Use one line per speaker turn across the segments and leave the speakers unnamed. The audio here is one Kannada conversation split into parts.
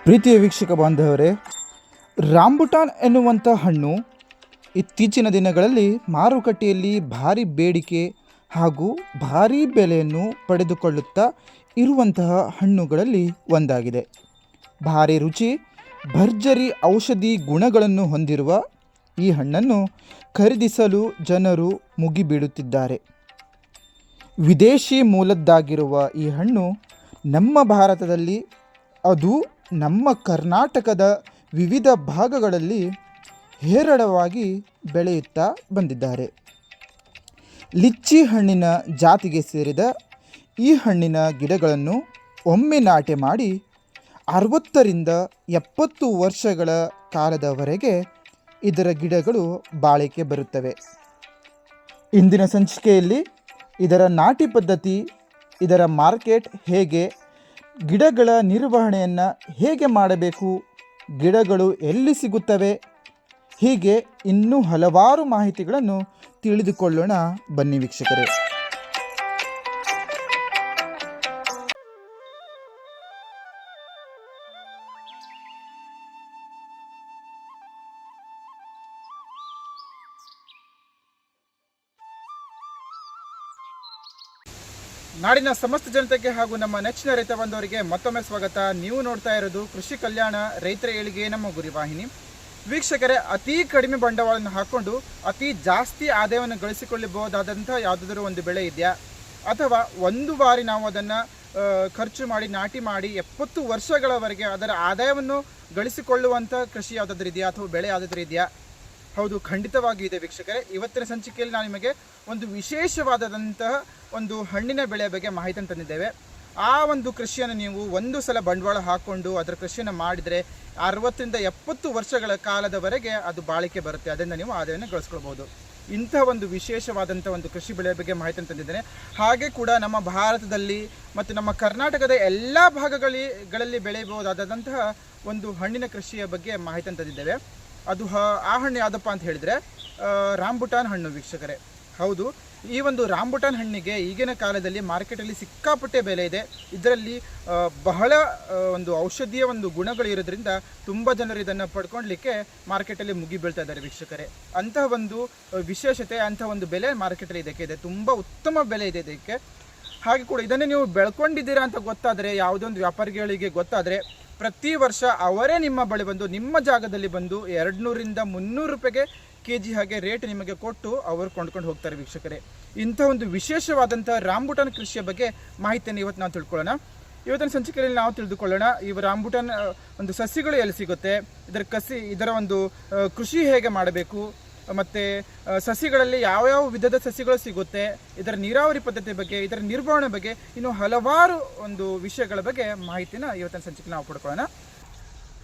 ಪ್ರೀತಿಯ ವೀಕ್ಷಕ ಬಾಂಧವರೇ, ರಾಂಬುಟಾನ್ ಎನ್ನುವಂಥ ಹಣ್ಣು ಇತ್ತೀಚಿನ ದಿನಗಳಲ್ಲಿ ಮಾರುಕಟ್ಟೆಯಲ್ಲಿ ಭಾರಿ ಬೇಡಿಕೆ ಹಾಗೂ ಭಾರಿ ಬೆಲೆಯನ್ನು ಪಡೆದುಕೊಳ್ಳುತ್ತಾ ಇರುವಂತಹ ಹಣ್ಣುಗಳಲ್ಲಿ ಒಂದಾಗಿದೆ. ಭಾರಿ ರುಚಿ, ಭರ್ಜರಿ ಔಷಧಿ ಗುಣಗಳನ್ನು ಹೊಂದಿರುವ ಈ ಹಣ್ಣನ್ನು ಖರೀದಿಸಲು ಜನರು ಮುಗಿಬೀಳುತ್ತಿದ್ದಾರೆ. ವಿದೇಶಿ ಮೂಲದ್ದಾಗಿರುವ ಈ ಹಣ್ಣು ನಮ್ಮ ಭಾರತದಲ್ಲಿ, ಅದು ನಮ್ಮ ಕರ್ನಾಟಕದ ವಿವಿಧ ಭಾಗಗಳಲ್ಲಿ ಹೇರಳವಾಗಿ ಬೆಳೆಯುತ್ತಾ ಬಂದಿದ್ದಾರೆ. ಲಿಚ್ಚಿ ಹಣ್ಣಿನ ಜಾತಿಗೆ ಸೇರಿದ ಈ ಹಣ್ಣಿನ ಗಿಡಗಳನ್ನು ಒಮ್ಮೆ ನಾಟಿ ಮಾಡಿ 60ರಿಂದ 70 ವರ್ಷಗಳ ಕಾಲದವರೆಗೆ ಇದರ ಗಿಡಗಳು ಬಾಳಿಕೆ ಬರುತ್ತವೆ. ಇಂದಿನ ಸಂಚಿಕೆಯಲ್ಲಿ ಇದರ ನಾಟಿ ಪದ್ಧತಿ, ಇದರ ಮಾರ್ಕೆಟ್ ಹೇಗೆ, ಗಿಡಗಳ ನಿರ್ವಹಣೆಯನ್ನು ಹೇಗೆ ಮಾಡಬೇಕು, ಗಿಡಗಳು ಎಲ್ಲಿ ಸಿಗುತ್ತವೆ, ಹೀಗೆ ಇನ್ನೂ ಹಲವಾರು ಮಾಹಿತಿಗಳನ್ನು ತಿಳಿದುಕೊಳ್ಳೋಣ. ಬನ್ನಿ ವೀಕ್ಷಕರೇ. ನಾಡಿನ ಸಮಸ್ತ ಜನತೆಗೆ ಹಾಗೂ ನಮ್ಮ ನೆಚ್ಚಿನ ರೈತ ಬಂಧುವರಿಗೆ ಮತ್ತೊಮ್ಮೆ ಸ್ವಾಗತ. ನೀವು ನೋಡ್ತಾ ಇರೋದು ಕೃಷಿ ಕಲ್ಯಾಣ, ರೈತರ ಏಳಿಗೆ ನಮ್ಮ ಗುರಿ ವಾಹಿನಿ. ವೀಕ್ಷಕರೇ, ಅತಿ ಕಡಿಮೆ ಬಂಡವಾಳವನ್ನು ಹಾಕ್ಕೊಂಡು ಅತಿ ಜಾಸ್ತಿ ಆದಾಯವನ್ನು ಗಳಿಸಿಕೊಳ್ಳಬಹುದಾದಂಥ ಯಾವುದಾದ್ರೂ ಒಂದು ಬೆಳೆ ಇದೆಯಾ, ಅಥವಾ ಒಂದು ಬಾರಿ ನಾವು ಅದನ್ನು ಖರ್ಚು ಮಾಡಿ ನಾಟಿ ಮಾಡಿ 70 ವರ್ಷಗಳವರೆಗೆ ಅದರ ಆದಾಯವನ್ನು ಗಳಿಸಿಕೊಳ್ಳುವಂಥ ಕೃಷಿ ಯಾವುದಾದ್ರೂ ಇದೆಯಾ, ಅಥವಾ ಬೆಳೆ ಯಾವುದಾದ್ರೂ ಇದೆಯಾ? ಹೌದು, ಖಂಡಿತವಾಗಿ ಇದೆ ವೀಕ್ಷಕರೇ. ಇವತ್ತಿನ ಸಂಚಿಕೆಯಲ್ಲಿ ನಾನು ನಿಮಗೆ ಒಂದು ವಿಶೇಷವಾದಂತಹ ಒಂದು ಹಣ್ಣಿನ ಬೆಳೆಯ ಬಗ್ಗೆ ಮಾಹಿತಿಯನ್ನು ತಂದಿದ್ದೇವೆ. ಆ ಒಂದು ಕೃಷಿಯನ್ನು ನೀವು ಒಂದು ಸಲ ಬಂಡವಾಳ ಹಾಕ್ಕೊಂಡು ಅದರ ಕೃಷಿಯನ್ನು ಮಾಡಿದರೆ 60ರಿಂದ 70 ವರ್ಷಗಳ ಕಾಲದವರೆಗೆ ಅದು ಬಾಳಿಕೆ ಬರುತ್ತೆ. ಅದರಿಂದ ನೀವು ಆದಾಯವನ್ನು ಗಳಿಸ್ಕೊಳ್ಬೋದು. ಇಂಥ ಒಂದು ವಿಶೇಷವಾದಂಥ ಒಂದು ಕೃಷಿ ಬೆಳೆಯ ಬಗ್ಗೆ ಮಾಹಿತಿಯನ್ನು ತಂದಿದ್ದೇನೆ. ಹಾಗೆ ಕೂಡ ನಮ್ಮ ಭಾರತದಲ್ಲಿ ಮತ್ತು ನಮ್ಮ ಕರ್ನಾಟಕದ ಎಲ್ಲ ಭಾಗಗಳಲ್ಲಿ ಬೆಳೆಯಬಹುದಾದಂತಹ ಒಂದು ಹಣ್ಣಿನ ಕೃಷಿಯ ಬಗ್ಗೆ ಮಾಹಿತಿಯನ್ನು ತಂದಿದ್ದೇವೆ. ಅದು ಆ ಹಣ್ಣು ಯಾವುದಪ್ಪ ಅಂತ ಹೇಳಿದರೆ ರಾಂಬುಟಾನ್ ಹಣ್ಣು ವೀಕ್ಷಕರೇ. ಹೌದು, ಈ ಒಂದು ರಾಂಬುಟಾನ್ ಹಣ್ಣಿಗೆ ಈಗಿನ ಕಾಲದಲ್ಲಿ ಮಾರ್ಕೆಟಲ್ಲಿ ಸಿಕ್ಕಾಪಟ್ಟೆ ಬೆಲೆ ಇದೆ. ಇದರಲ್ಲಿ ಬಹಳ ಒಂದು ಔಷಧೀಯ ಒಂದು ಗುಣಗಳು ಇರೋದ್ರಿಂದ ತುಂಬ ಜನರು ಇದನ್ನು ಪಡ್ಕೊಳ್ಲಿಕ್ಕೆ ಮಾರ್ಕೆಟಲ್ಲಿ ಮುಗಿ ಬೀಳ್ತಾ ಇದ್ದಾರೆ ವೀಕ್ಷಕರೇ. ಅಂತಹ ಒಂದು ವಿಶೇಷತೆ, ಅಂತಹ ಒಂದು ಬೆಲೆ ಮಾರ್ಕೆಟಲ್ಲಿ ಇದಕ್ಕೆ ಇದೆ. ತುಂಬ ಉತ್ತಮ ಬೆಲೆ ಇದೆ ಇದಕ್ಕೆ. ಹಾಗೆ ಕೂಡ ಇದನ್ನೇ ನೀವು ಬೆಳ್ಕೊಂಡಿದ್ದೀರಾ ಅಂತ ಗೊತ್ತಾದರೆ, ಯಾವುದೋ ಒಂದು ವ್ಯಾಪಾರಿಗಳಿಗೆ ಗೊತ್ತಾದರೆ, ಪ್ರತಿ ವರ್ಷ ಅವರೇ ನಿಮ್ಮ ಬಳಿ ಬಂದು ನಿಮ್ಮ ಜಾಗದಲ್ಲಿ ಬಂದು 200ರಿಂದ 300 ರೂಪಾಯಿಗೆ kg ಹಾಗೆ ರೇಟ್ ನಿಮಗೆ ಕೊಟ್ಟು ಅವರು ಕೊಂಡ್ಕೊಂಡು ಹೋಗ್ತಾರೆ ವೀಕ್ಷಕರೇ. ಇಂಥ ಒಂದು ವಿಶೇಷವಾದಂಥ ರಾಂಬುಟಾನ್ ಕೃಷಿಯ ಬಗ್ಗೆ ಮಾಹಿತಿಯನ್ನು ಇವತ್ತು ನಾವು ತಿಳ್ಕೊಳ್ಳೋಣ. ಇವತ್ತಿನ ಸಂಚಿಕೆಯಲ್ಲಿ ನಾವು ತಿಳಿದುಕೊಳ್ಳೋಣ ಈ ರಾಂಬುಟಾನ್ ಒಂದು ಸಸಿಗಳು ಎಲ್ಲಿ ಸಿಗುತ್ತೆ, ಇದರ ಒಂದು ಕೃಷಿ ಹೇಗೆ ಮಾಡಬೇಕು, ಮತ್ತು ಸಸಿಗಳಲ್ಲಿ ಯಾವ್ಯಾವ ವಿಧದ ಸಸಿಗಳು ಸಿಗುತ್ತೆ, ಇದರ ನೀರಾವರಿ ಪದ್ಧತಿ ಬಗ್ಗೆ, ಇದರ ನಿರ್ವಹಣೆ ಬಗ್ಗೆ, ಇನ್ನು ಹಲವಾರು ಒಂದು ವಿಷಯಗಳ ಬಗ್ಗೆ ಮಾಹಿತಿನ ಇವತ್ತಿನ ಸಂಚಿಕೆ ನಾವು ಪಡ್ಕೊಳ್ಳೋಣ.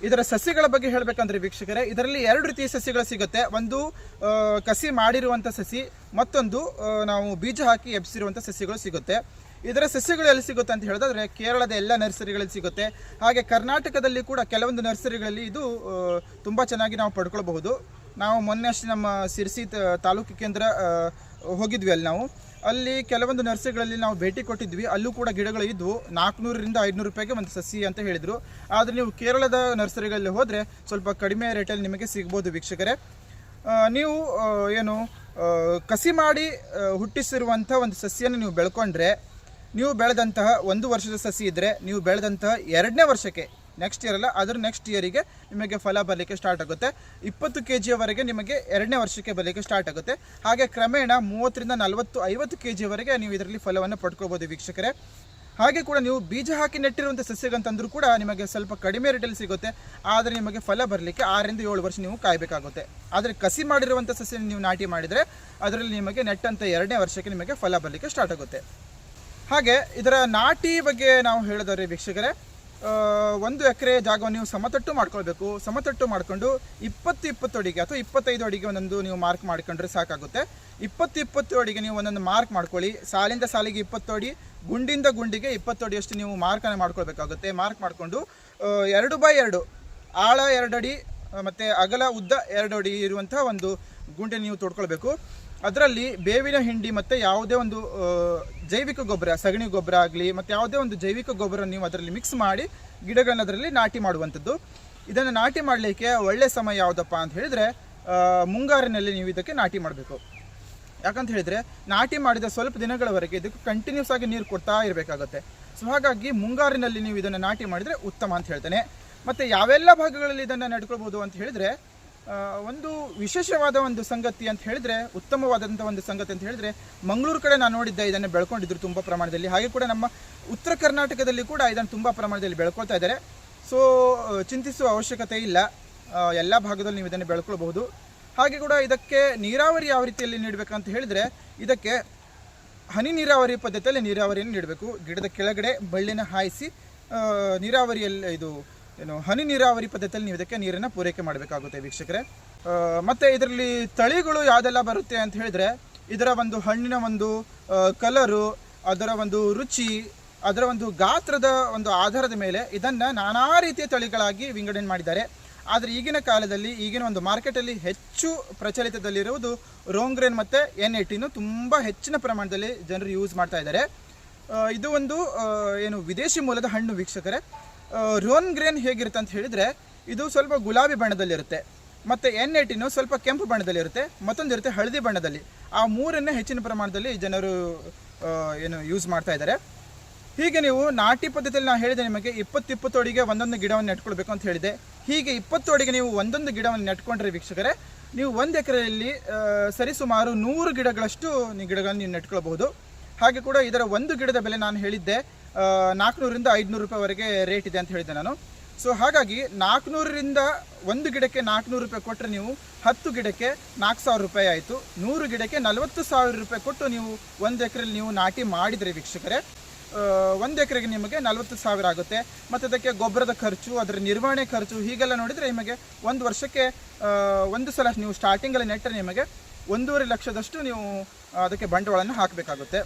ಇದರ ಸಸಿಗಳ ಬಗ್ಗೆ ಹೇಳಬೇಕಂದ್ರೆ ವೀಕ್ಷಕರೇ, ಇದರಲ್ಲಿ 2 ರೀತಿಯ ಸಸಿಗಳು ಸಿಗುತ್ತೆ. ಒಂದು ಕಸಿ ಮಾಡಿರುವಂಥ ಸಸಿ, ಮತ್ತೊಂದು ನಾವು ಬೀಜ ಹಾಕಿ ಎಬ್ಸಿರುವಂಥ ಸಸಿಗಳು ಸಿಗುತ್ತೆ. ಇದರ ಸಸ್ಯಗಳು ಎಲ್ಲಿ ಸಿಗುತ್ತೆ ಅಂತ ಹೇಳಿದ್ರೆ ಕೇರಳದ ಎಲ್ಲ ನರ್ಸರಿಗಳಲ್ಲಿ ಸಿಗುತ್ತೆ. ಹಾಗೆ ಕರ್ನಾಟಕದಲ್ಲಿ ಕೂಡ ಕೆಲವೊಂದು ನರ್ಸರಿಗಳಲ್ಲಿ ಇದು ತುಂಬ ಚೆನ್ನಾಗಿ ನಾವು ಪಡ್ಕೊಳ್ಬಹುದು. ನಾವು ಮೊನ್ನೆ ಅಷ್ಟೇ ನಮ್ಮ ಸಿರ್ಸಿ ತಾಲೂಕು ಕೇಂದ್ರ ಹೋಗಿದ್ವಿ. ಅಲ್ಲಿ ಕೆಲವೊಂದು ನರ್ಸರಿಗಳಲ್ಲಿ ನಾವು ಭೇಟಿ ಕೊಟ್ಟಿದ್ವಿ. ಅಲ್ಲೂ ಕೂಡ ಗಿಡಗಳು ಇದ್ವು. 400ರಿಂದ 500 ರೂಪಾಯಿಗೆ ಒಂದು ಸಸಿ ಅಂತ ಹೇಳಿದರು. ಆದರೆ ನೀವು ಕೇರಳದ ನರ್ಸರಿಗಳಲ್ಲಿ ಹೋದರೆ ಸ್ವಲ್ಪ ಕಡಿಮೆ ರೇಟಲ್ಲಿ ನಿಮಗೆ ಸಿಗ್ಬೋದು ವೀಕ್ಷಕರೇ. ನೀವು ಕಸಿ ಮಾಡಿ ಹುಟ್ಟಿಸಿರುವಂಥ ಒಂದು ಸಸಿಯನ್ನು ನೀವು ಬೆಳ್ಕೊಂಡ್ರೆ, ನೀವು ಬೆಳೆದಂತಹ 1 ವರ್ಷದ ಸಸಿ ಇದ್ದರೆ, ನೀವು ಬೆಳೆದಂತಹ 2ನೇ ವರ್ಷಕ್ಕೆ, ನೆಕ್ಸ್ಟ್ ಇಯರ್ ಅಲ್ಲ, ಅದರ ನೆಕ್ಸ್ಟ್ ಇಯರಿಗೆ ನಿಮಗೆ ಫಲ ಬರಲಿಕ್ಕೆ ಸ್ಟಾರ್ಟ್ ಆಗುತ್ತೆ. 20 kgವರೆಗೆ ನಿಮಗೆ 2ನೇ ವರ್ಷಕ್ಕೆ ಬರಲಿಕ್ಕೆ ಸ್ಟಾರ್ಟ್ ಆಗುತ್ತೆ. ಹಾಗೆ ಕ್ರಮೇಣ 30ರಿಂದ 40, 50 kgವರೆಗೆ ನೀವು ಇದರಲ್ಲಿ ಫಲವನ್ನು ಪಡ್ಕೋಬೋದು ವೀಕ್ಷಕರೇ. ಹಾಗೆ ಕೂಡ ನೀವು ಬೀಜ ಹಾಕಿ ನೆಟ್ಟಿರುವಂಥ ಸಸ್ಯಗಂತಂದ್ರೂ ಕೂಡ ನಿಮಗೆ ಸ್ವಲ್ಪ ಕಡಿಮೆ ರೇಟಲ್ಲಿ ಸಿಗುತ್ತೆ. ಆದರೆ ನಿಮಗೆ ಫಲ ಬರಲಿಕ್ಕೆ 6ರಿಂದ 7 ವರ್ಷ ನೀವು ಕಾಯಬೇಕಾಗುತ್ತೆ. ಆದರೆ ಕಸಿ ಮಾಡಿರುವಂಥ ಸಸ್ಯ ನೀವು ನಾಟಿ ಮಾಡಿದರೆ ಅದರಲ್ಲಿ ನಿಮಗೆ ನೆಟ್ಟಂಥ 2ನೇ ವರ್ಷಕ್ಕೆ ನಿಮಗೆ ಫಲ ಬರಲಿಕ್ಕೆ ಸ್ಟಾರ್ಟ್ ಆಗುತ್ತೆ. ಹಾಗೆ ಇದರ ನಾಟಿ ಬಗ್ಗೆ ನಾವು ಹೇಳಿದರೆ ವೀಕ್ಷಕರೇ, 1 ಎಕರೆ ಜಾಗವನ್ನು ನೀವು ಸಮತಟ್ಟು ಮಾಡ್ಕೊಳ್ಬೇಕು. ಸಮತಟ್ಟು ಮಾಡಿಕೊಂಡು 20 ಅಡಿಗೆ ಅಥವಾ 25 ಅಡಿಗೆ ಒಂದೊಂದು ನೀವು ಮಾರ್ಕ್ ಮಾಡ್ಕೊಂಡ್ರೆ ಸಾಕಾಗುತ್ತೆ. 20 ಅಡಿಗೆ ನೀವು ಒಂದೊಂದು ಮಾರ್ಕ್ ಮಾಡ್ಕೊಳ್ಳಿ. ಸಾಲಿಂದ ಸಾಲಿಗೆ 20 ಅಡಿ, ಗುಂಡಿಂದ ಗುಂಡಿಗೆ 20 ಅಡಿಯಷ್ಟು ನೀವು ಮಾರ್ಕನ್ನು ಮಾಡ್ಕೊಳ್ಬೇಕಾಗುತ್ತೆ. ಮಾರ್ಕ್ ಮಾಡಿಕೊಂಡು 2x2 ಆಳ 2 ಅಡಿ ಮತ್ತು ಅಗಲ ಉದ್ದ 2 ಅಡಿ ಇರುವಂಥ ಒಂದು ಗುಂಡಿ ನೀವು ತೋಡ್ಕೊಳ್ಬೇಕು. ಅದರಲ್ಲಿ ಬೇವಿನ ಹಿಂಡಿ ಮತ್ತು ಯಾವುದೇ ಒಂದು ಜೈವಿಕ ಗೊಬ್ಬರ, ಸಗಣಿ ಗೊಬ್ಬರ ಆಗಲಿ ಮತ್ತು ಯಾವುದೇ ಒಂದು ಜೈವಿಕ ಗೊಬ್ಬರ ನೀವು ಅದರಲ್ಲಿ ಮಿಕ್ಸ್ ಮಾಡಿ ಗಿಡಗಳನ್ನ ಅದರಲ್ಲಿ ನಾಟಿ ಮಾಡುವಂಥದ್ದು. ಇದನ್ನು ನಾಟಿ ಮಾಡಲಿಕ್ಕೆ ಒಳ್ಳೆಯ ಸಮಯ ಯಾವುದಪ್ಪ ಅಂತ ಹೇಳಿದರೆ ಮುಂಗಾರಿನಲ್ಲಿ ನೀವು ಇದಕ್ಕೆ ನಾಟಿ ಮಾಡಬೇಕು. ಯಾಕಂತ ಹೇಳಿದರೆ ನಾಟಿ ಮಾಡಿದ ಸ್ವಲ್ಪ ದಿನಗಳವರೆಗೆ ಇದಕ್ಕೆ ಕಂಟಿನ್ಯೂಸ್ ಆಗಿ ನೀರು ಕೊಡ್ತಾ ಇರಬೇಕಾಗುತ್ತೆ. ಸೊ ಹಾಗಾಗಿ ಮುಂಗಾರಿನಲ್ಲಿ ನೀವು ಇದನ್ನು ನಾಟಿ ಮಾಡಿದರೆ ಉತ್ತಮ ಅಂತ ಹೇಳ್ತೇನೆ. ಮತ್ತು ಯಾವೆಲ್ಲ ಭಾಗಗಳಲ್ಲಿ ಇದನ್ನು ನಡ್ಕೊಳ್ಬೋದು ಅಂತ ಹೇಳಿದರೆ ಒಂದು ವಿಶೇಷವಾದ ಒಂದು ಸಂಗತಿ ಅಂತ ಹೇಳಿದರೆ, ಉತ್ತಮವಾದಂಥ ಒಂದು ಸಂಗತಿ ಅಂತ ಹೇಳಿದರೆ, ಮಂಗಳೂರು ಕಡೆ ನಾನು ನೋಡಿದ್ದೆ ಇದನ್ನು ಬೆಳ್ಕೊಂಡಿದ್ರು ತುಂಬ ಪ್ರಮಾಣದಲ್ಲಿ. ಹಾಗೆ ಕೂಡ ನಮ್ಮ ಉತ್ತರ ಕರ್ನಾಟಕದಲ್ಲಿ ಕೂಡ ಇದನ್ನು ತುಂಬ ಪ್ರಮಾಣದಲ್ಲಿ ಬೆಳ್ಕೊಳ್ತಾ ಇದ್ದಾರೆ. ಸೊ ಚಿಂತಿಸುವ ಅವಶ್ಯಕತೆ ಇಲ್ಲ, ಎಲ್ಲ ಭಾಗದಲ್ಲಿ ನೀವು ಇದನ್ನು ಬೆಳ್ಕೊಳ್ಬಹುದು. ಹಾಗೆ ಕೂಡ ಇದಕ್ಕೆ ನೀರಾವರಿ ಯಾವ ರೀತಿಯಲ್ಲಿ ನೀಡಬೇಕಂತ ಹೇಳಿದರೆ, ಇದಕ್ಕೆ ಹನಿ ನೀರಾವರಿ ಪದ್ಧತಿಯಲ್ಲಿ ನೀರಾವರಿಯನ್ನು ನೀಡಬೇಕು. ಗಿಡದ ಕೆಳಗಡೆ ಬಳ್ಳಿನ ಹಾಯಿಸಿ ನೀರಾವರಿಯಲ್ಲಿ ಹನಿ ನೀರಾವರಿ ಪದ್ಧತಿಯಲ್ಲಿ ನೀವು ಇದಕ್ಕೆ ನೀರನ್ನು ಪೂರೈಕೆ ಮಾಡಬೇಕಾಗುತ್ತೆ ವೀಕ್ಷಕರೇ. ಮತ್ತು ಇದರಲ್ಲಿ ತಳಿಗಳು ಯಾವುದೆಲ್ಲ ಬರುತ್ತೆ ಅಂತ ಹೇಳಿದರೆ, ಇದರ ಒಂದು ಹಣ್ಣಿನ ಒಂದು ಕಲರು, ಅದರ ಒಂದು ರುಚಿ, ಅದರ ಒಂದು ಗಾತ್ರದ ಒಂದು ಆಧಾರದ ಮೇಲೆ ಇದನ್ನು ನಾನಾ ರೀತಿಯ ತಳಿಗಳಾಗಿ ವಿಂಗಡಣೆ ಮಾಡಿದ್ದಾರೆ. ಆದರೆ ಈಗಿನ ಕಾಲದಲ್ಲಿ ಈಗಿನ ಒಂದು ಮಾರ್ಕೆಟಲ್ಲಿ ಹೆಚ್ಚು ಪ್ರಚಲಿತದಲ್ಲಿರುವುದು ರೋಂಗ್ರೇನ್ ಮತ್ತು N18 ತುಂಬ ಹೆಚ್ಚಿನ ಪ್ರಮಾಣದಲ್ಲಿ ಜನರು ಯೂಸ್ ಮಾಡ್ತಾ ಇದ್ದಾರೆ. ಇದು ಒಂದು ವಿದೇಶಿ ಮೂಲದ ಹಣ್ಣು ವೀಕ್ಷಕರೇ. ರೋಂಗ್ರೇನ್ ಹೇಗಿರುತ್ತೆ ಅಂತ ಹೇಳಿದರೆ, ಇದು ಸ್ವಲ್ಪ ಗುಲಾಬಿ ಬಣ್ಣದಲ್ಲಿರುತ್ತೆ, ಮತ್ತು N18 ಸ್ವಲ್ಪ ಕೆಂಪು ಬಣ್ಣದಲ್ಲಿರುತ್ತೆ, ಮತ್ತೊಂದು ಇರುತ್ತೆ ಹಳದಿ ಬಣ್ಣದಲ್ಲಿ. ಆ ಮೂರನ್ನೇ ಹೆಚ್ಚಿನ ಪ್ರಮಾಣದಲ್ಲಿ ಜನರು ಯೂಸ್ ಮಾಡ್ತಾ ಇದ್ದಾರೆ. ಹೀಗೆ ನೀವು ನಾಟಿ ಪದ್ಧತಿಯಲ್ಲಿ ನಾನು ಹೇಳಿದೆ ನಿಮಗೆ 20 ಅಡಿಗೆ ಒಂದೊಂದು ಗಿಡವನ್ನು ನೆಟ್ಕೊಳ್ಬೇಕು ಅಂತ ಹೇಳಿದೆ. ಹೀಗೆ 20 ಅಡಿಗೆ ನೀವು ಒಂದೊಂದು ಗಿಡವನ್ನು ನೆಟ್ಕೊಂಡ್ರೆ ವೀಕ್ಷಕರೇ, ನೀವು 1 ಎಕರೆಯಲ್ಲಿ ಸರಿಸುಮಾರು 100 ಗಿಡಗಳಷ್ಟು ಗಿಡಗಳನ್ನು ನೀವು ನೆಟ್ಕೊಳ್ಬಹುದು. ಹಾಗೆ ಕೂಡ ಇದರ ಒಂದು ಗಿಡದ ಬೆಲೆ ನಾನು ಹೇಳಿದ್ದೆ 400 ರಿಂದ 500 ರೂಪಾಯಿವರೆಗೆ ರೇಟ್ ಇದೆ ಅಂತ ಹೇಳಿದ್ದೆ ನಾನು. ಸೊ ಹಾಗಾಗಿ 400 ರಿಂದ ಒಂದು ಗಿಡಕ್ಕೆ 400 ರೂಪಾಯಿ ಕೊಟ್ಟರೆ ನೀವು 10 ಗಿಡಕ್ಕೆ 4000 ರೂಪಾಯಿ ಆಯಿತು. 100 ಗಿಡಕ್ಕೆ 40,000 ರೂಪಾಯಿ ಕೊಟ್ಟು ನೀವು 1 ಎಕರೆಯಲ್ಲಿ ನೀವು ನಾಟಿ ಮಾಡಿದರೆ ವೀಕ್ಷಕರೇ, 1 ಎಕರೆಗೆ ನಿಮಗೆ 40,000 ಆಗುತ್ತೆ. ಮತ್ತು ಅದಕ್ಕೆ ಗೊಬ್ಬರದ ಖರ್ಚು, ಅದರ ನಿರ್ವಹಣೆ ಖರ್ಚು ಹೀಗೆಲ್ಲ ನೋಡಿದರೆ ನಿಮಗೆ ಒಂದು ವರ್ಷಕ್ಕೆ ಒಂದು ಸಲ ನೀವು ಸ್ಟಾರ್ಟಿಂಗಲ್ಲಿ ನೆಟ್ಟರೆ ನಿಮಗೆ 1.5 ಲಕ್ಷದಷ್ಟು ನೀವು ಅದಕ್ಕೆ ಬಂಡವಾಳವನ್ನು ಹಾಕಬೇಕಾಗುತ್ತೆ.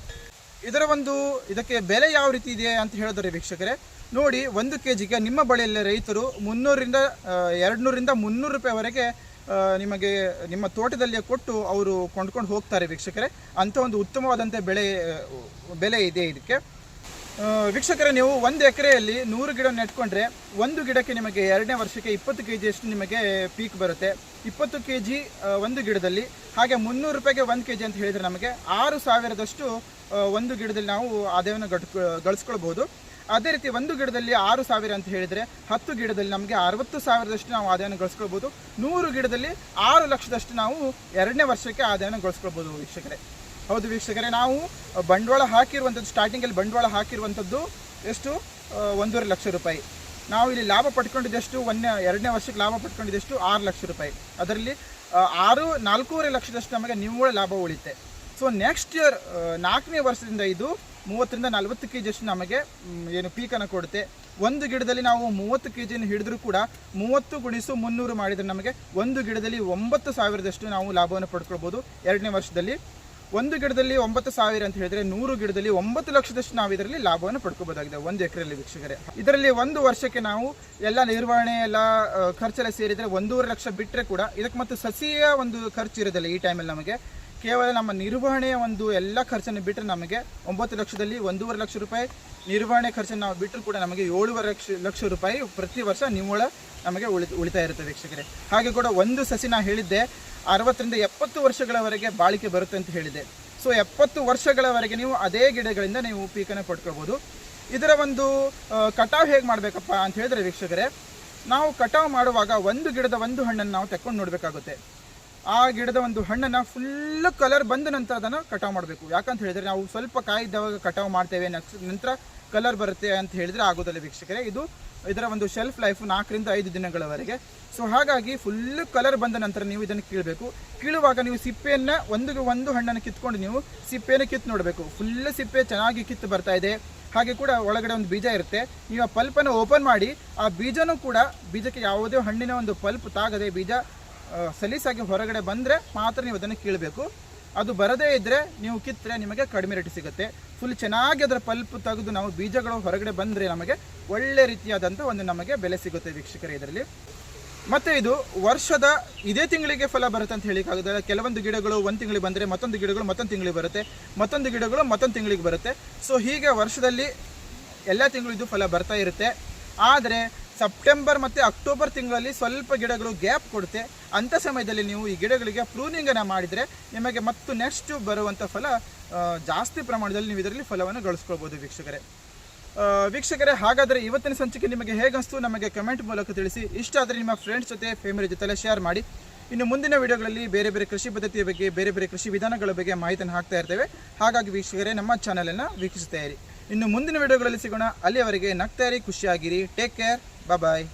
ಇದಕ್ಕೆ ಬೆಲೆ ಯಾವ ರೀತಿ ಇದೆ ಅಂತ ಹೇಳಿದ್ರೆ ವೀಕ್ಷಕರೇ, ನೋಡಿ 1 kgಗೆ ನಿಮ್ಮ ಬಳಿಯಲ್ಲಿ ರೈತರು 200 ರಿಂದ 300 ರೂಪಾಯಿವರೆಗೆ ನಿಮಗೆ ನಿಮ್ಮ ತೋಟದಲ್ಲಿ ಕೊಟ್ಟು ಅವರು ಕೊಂಡ್ಕೊಂಡು ಹೋಗ್ತಾರೆ ವೀಕ್ಷಕರೇ. ಅಂಥ ಒಂದು ಉತ್ತಮವಾದಂಥ ಬೆಲೆ ಇದೆ ಇದಕ್ಕೆ ವೀಕ್ಷಕರೇ. ನೀವು 1 ಎಕರೆಯಲ್ಲಿ 100 ಗಿಡ ನೆಟ್ಕೊಂಡ್ರೆ ಒಂದು ಗಿಡಕ್ಕೆ ನಿಮಗೆ 2ನೇ ವರ್ಷಕ್ಕೆ 20 kg ಅಷ್ಟು ನಿಮಗೆ ಪೀಕ್ ಬರುತ್ತೆ. 20 kg ಒಂದು ಗಿಡದಲ್ಲಿ. ಹಾಗೆ 300 ರೂಪಾಯಿಗೆ 1 kg ಅಂತ ಹೇಳಿದರೆ ನಮಗೆ 6,000ದಷ್ಟು ಒಂದು ಗಿಡದಲ್ಲಿ ನಾವು ಆದಾಯವನ್ನು ಗಳಿಸ್ಕೊಳ್ಬೋದು. ಅದೇ ರೀತಿ ಒಂದು ಗಿಡದಲ್ಲಿ 6,000 ಅಂತ ಹೇಳಿದರೆ 10 ಗಿಡದಲ್ಲಿ ನಮಗೆ 60,000ದಷ್ಟು ನಾವು ಆದಾಯವನ್ನು ಗಳಿಸ್ಕೊಳ್ಬೋದು. 100 ಗಿಡದಲ್ಲಿ 6 ಲಕ್ಷದಷ್ಟು ನಾವು 2ನೇ ವರ್ಷಕ್ಕೆ ಆದಾಯವನ್ನು ಗಳಿಸ್ಕೊಳ್ಬೋದು ವೀಕ್ಷಕರೇ. ಹೌದು ವೀಕ್ಷಕರೇ, ನಾವು ಬಂಡವಾಳ ಹಾಕಿರುವಂಥದ್ದು ಸ್ಟಾರ್ಟಿಂಗಲ್ಲಿ ಬಂಡವಾಳ ಹಾಕಿರುವಂಥದ್ದು ಎಷ್ಟು 1.5 ಲಕ್ಷ ರೂಪಾಯಿ. ನಾವು ಇಲ್ಲಿ ಲಾಭ ಪಡ್ಕೊಂಡಿದ್ದಷ್ಟು 2ನೇ ವರ್ಷಕ್ಕೆ ಲಾಭ ಪಡ್ಕೊಂಡಿದ್ದಷ್ಟು 6 ಲಕ್ಷ ರೂಪಾಯಿ. ಅದರಲ್ಲಿ 4.5 ಲಕ್ಷದಷ್ಟು ನಮಗೆ ನಿವ್ವಳ ಲಾಭ ಉಳಿತೆ. ಸೊ ನೆಕ್ಸ್ಟ್ ಇಯರ್ 4ನೇ ವರ್ಷದಿಂದ ಇದು 30 ರಿಂದ 40 kg ಅಷ್ಟು ನಮಗೆ ಪೀಕನ್ನು ಕೊಡುತ್ತೆ. ಒಂದು ಗಿಡದಲ್ಲಿ ನಾವು 30 kg ಹಿಡಿದ್ರೂ ಕೂಡ 30 × 300 ಮಾಡಿದರೆ ನಮಗೆ ಒಂದು ಗಿಡದಲ್ಲಿ 9,000ದಷ್ಟು ನಾವು ಲಾಭವನ್ನು ಪಡ್ಕೊಳ್ಬೋದು 2ನೇ ವರ್ಷದಲ್ಲಿ. ಒಂದು ಗಿಡದಲ್ಲಿ 9,000 ಅಂತ ಹೇಳಿದರೆ 100 ಗಿಡದಲ್ಲಿ 9 ಲಕ್ಷದಷ್ಟು ನಾವು ಇದರಲ್ಲಿ ಲಾಭವನ್ನು ಪಡ್ಕೋಬಹುದಾಗಿದೆ 1 ಎಕರೆಯಲ್ಲಿ ವೀಕ್ಷಕರೇ. ಇದರಲ್ಲಿ ಒಂದು ವರ್ಷಕ್ಕೆ ನಾವು ಎಲ್ಲ ನಿರ್ವಹಣೆ ಎಲ್ಲ ಖರ್ಚೆಲ್ಲ ಸೇರಿದರೆ 1.5 ಲಕ್ಷ ಬಿಟ್ಟರೆ ಕೂಡ ಇದಕ್ಕೆ ಮತ್ತು ಸಸಿಯ ಒಂದು ಖರ್ಚು ಇರೋದಿಲ್ಲ. ಈ ಟೈಮಲ್ಲಿ ನಮಗೆ ಕೇವಲ ನಮ್ಮ ನಿರ್ವಹಣೆಯ ಒಂದು ಎಲ್ಲ ಖರ್ಚನ್ನು ಬಿಟ್ಟರೆ ನಮಗೆ 9 ಲಕ್ಷದಲ್ಲಿ 1.5 ಲಕ್ಷ ರೂಪಾಯಿ ನಿರ್ವಹಣೆ ಖರ್ಚನ್ನು ನಾವು ಬಿಟ್ಟರು ಕೂಡ ನಮಗೆ 7.5 ಲಕ್ಷ ರೂಪಾಯಿ ಪ್ರತಿ ವರ್ಷ ನಿವ್ವಳ ನಮಗೆ ಉಳಿತಾಯ ಇರುತ್ತೆ ವೀಕ್ಷಕರೇ. ಹಾಗೆ ಕೂಡ ಒಂದು ಸಸಿ ನಾನು ಹೇಳಿದ್ದೆ 60 ರಿಂದ 70 ವರ್ಷಗಳವರೆಗೆ ಬಾಳಿಕೆ ಬರುತ್ತೆ ಅಂತ ಹೇಳಿದೆ. ಸೊ 70 ವರ್ಷಗಳವರೆಗೆ ನೀವು ಅದೇ ಗಿಡಗಳಿಂದ ನೀವು ಪೀಕನ್ನು ಪಡ್ಕೊಳ್ಬೋದು. ಇದರ ಒಂದು ಕಟಾವು ಹೇಗೆ ಮಾಡಬೇಕಪ್ಪ ಅಂತ ಹೇಳಿದ್ರೆ ವೀಕ್ಷಕರೇ, ನಾವು ಕಟಾವು ಮಾಡುವಾಗ ಒಂದು ಗಿಡದ ಒಂದು ಹಣ್ಣನ್ನು ನಾವು ತೆಕ್ಕೊಂಡು ನೋಡಬೇಕಾಗುತ್ತೆ. ಆ ಗಿಡದ ಒಂದು ಹಣ್ಣನ್ನು ಫುಲ್ ಕಲರ್ ಬಂದ ನಂತರ ಅದನ್ನು ಕಟಾವು ಮಾಡಬೇಕು. ಯಾಕಂತ ಹೇಳಿದರೆ ನಾವು ಸ್ವಲ್ಪ ಕಾಯಿದ್ದವಾಗ ಕಟಾವು ಮಾಡ್ತೇವೆ ನಂತರ ಕಲರ್ ಬರುತ್ತೆ ಅಂತ ಹೇಳಿದರೆ ಆಗೋದಿಲ್ಲ ವೀಕ್ಷಕರೇ. ಇದರ ಒಂದು ಶೆಲ್ಫ್ ಲೈಫ್ 4 ರಿಂದ 5 ದಿನಗಳವರೆಗೆ. ಸೊ ಹಾಗಾಗಿ ಫುಲ್ ಕಲರ್ ಬಂದ ನಂತರ ನೀವು ಇದನ್ನು ಕೀಳಬೇಕು. ಕೀಳುವಾಗ ನೀವು ಸಿಪ್ಪೆಯನ್ನು ಒಂದು ಹಣ್ಣನ್ನು ಕಿತ್ಕೊಂಡು ನೀವು ಸಿಪ್ಪೆಯನ್ನು ಕಿತ್ತು ನೋಡಬೇಕು. ಫುಲ್ ಸಿಪ್ಪೆ ಚೆನ್ನಾಗಿ ಕಿತ್ತು ಬರ್ತಾ ಇದೆ. ಹಾಗೆ ಕೂಡ ಒಳಗಡೆ ಒಂದು ಬೀಜ ಇರುತ್ತೆ. ನೀವು ಆ ಪಲ್ಪನ್ನು ಓಪನ್ ಮಾಡಿ ಆ ಬೀಜನೂ ಕೂಡ ಬೀಜಕ್ಕೆ ಯಾವುದೇ ಹಣ್ಣಿನ ಒಂದು ಪಲ್ಪ್ ತಾಗದೆ ಬೀಜ ಸಲೀಸಾಗಿ ಹೊರಗಡೆ ಬಂದರೆ ಮಾತ್ರ ನೀವು ಅದನ್ನು ಕೀಳಬೇಕು. ಅದು ಬರದೇ ಇದ್ದರೆ ನೀವು ಕಿತ್ತರೆ ನಿಮಗೆ ಕಡಿಮೆ ರೇಟ್ ಸಿಗುತ್ತೆ. ಫುಲ್ ಚೆನ್ನಾಗಿ ಅದರ ಪಲ್ಪ್ ತೆಗೆದು ನಾವು ಬೀಜಗಳು ಹೊರಗಡೆ ಬಂದರೆ ನಮಗೆ ಒಳ್ಳೆ ರೀತಿಯಾದಂಥ ಒಂದು ನಮಗೆ ಬೆಲೆ ಸಿಗುತ್ತೆ ವೀಕ್ಷಕರೇ ಇದರಲ್ಲಿ. ಮತ್ತು ಇದು ವರ್ಷದ ಇದೇ ತಿಂಗಳಿಗೆ ಫಲ ಬರುತ್ತೆ ಅಂತ ಹೇಳಿಕ್ಕಾಗೋದಿಲ್ಲ. ಕೆಲವೊಂದು ಗಿಡಗಳು ಒಂದು ತಿಂಗಳಿಗೆ ಬಂದರೆ ಮತ್ತೊಂದು ಗಿಡಗಳು ಮತ್ತೊಂದು ತಿಂಗಳಿಗೆ ಬರುತ್ತೆ, ಮತ್ತೊಂದು ಗಿಡಗಳು ಮತ್ತೊಂದು ತಿಂಗಳಿಗೆ ಬರುತ್ತೆ. ಸೊ ಹೀಗೆ ವರ್ಷದಲ್ಲಿ ಎಲ್ಲ ತಿಂಗಳು ಇದು ಫಲ ಬರ್ತಾ ಇರುತ್ತೆ. ಆದರೆ ಸೆಪ್ಟೆಂಬರ್ ಮತ್ತು ಅಕ್ಟೋಬರ್ ತಿಂಗಳಲ್ಲಿ ಸ್ವಲ್ಪ ಗಿಡಗಳು ಗ್ಯಾಪ್ ಕೊಡುತ್ತೆ. ಅಂಥ ಸಮಯದಲ್ಲಿ ನೀವು ಈ ಗಿಡಗಳಿಗೆ ಪ್ರೂನಿಂಗನ್ನು ಮಾಡಿದರೆ ನಿಮಗೆ ಮತ್ತು ನೆಕ್ಸ್ಟ್ ಬರುವಂಥ ಫಲ ಜಾಸ್ತಿ ಪ್ರಮಾಣದಲ್ಲಿ ನೀವು ಇದರಲ್ಲಿ ಫಲವನ್ನು ಗಳಿಸ್ಕೊಳ್ಬೋದು ವೀಕ್ಷಕರೇ. ಹಾಗಾದರೆ ಇವತ್ತಿನ ಸಂಚಿಕೆ ನಿಮಗೆ ಹೇಗನ್ನಿಸ್ತು ನಮಗೆ ಕಮೆಂಟ್ ಮೂಲಕ ತಿಳಿಸಿ. ಇಷ್ಟ ಆದರೆ ನಿಮ್ಮ ಫ್ರೆಂಡ್ಸ್ ಜೊತೆ ಫ್ಯಾಮಿಲಿ ಜೊತೆಲ್ಲ ಶೇರ್ ಮಾಡಿ. ಇನ್ನು ಮುಂದಿನ ವಿಡಿಯೋಗಳಲ್ಲಿ ಬೇರೆ ಬೇರೆ ಕೃಷಿ ಪದ್ಧತಿಯ ಬಗ್ಗೆ ಬೇರೆ ಬೇರೆ ಕೃಷಿ ವಿಧಾನಗಳ ಬಗ್ಗೆ ಮಾಹಿತಿಯನ್ನು ಹಾಕ್ತಾ ಇರ್ತೇವೆ. ಹಾಗಾಗಿ ವೀಕ್ಷಕರೇ ನಮ್ಮ ಚಾನಲನ್ನು ವೀಕ್ಷಿಸ್ತಾ ಇರಿ. ಇನ್ನು ಮುಂದಿನ ವಿಡಿಯೋಗಳಲ್ಲಿ ಸಿಗೋಣ. ಅಲ್ಲಿಯವರೆಗೆ ನಗ್ತಾ ಇರಿ, ಖುಷಿಯಾಗಿರಿ. ಟೇಕ್ ಕೇರ್, ಬಾಯ್.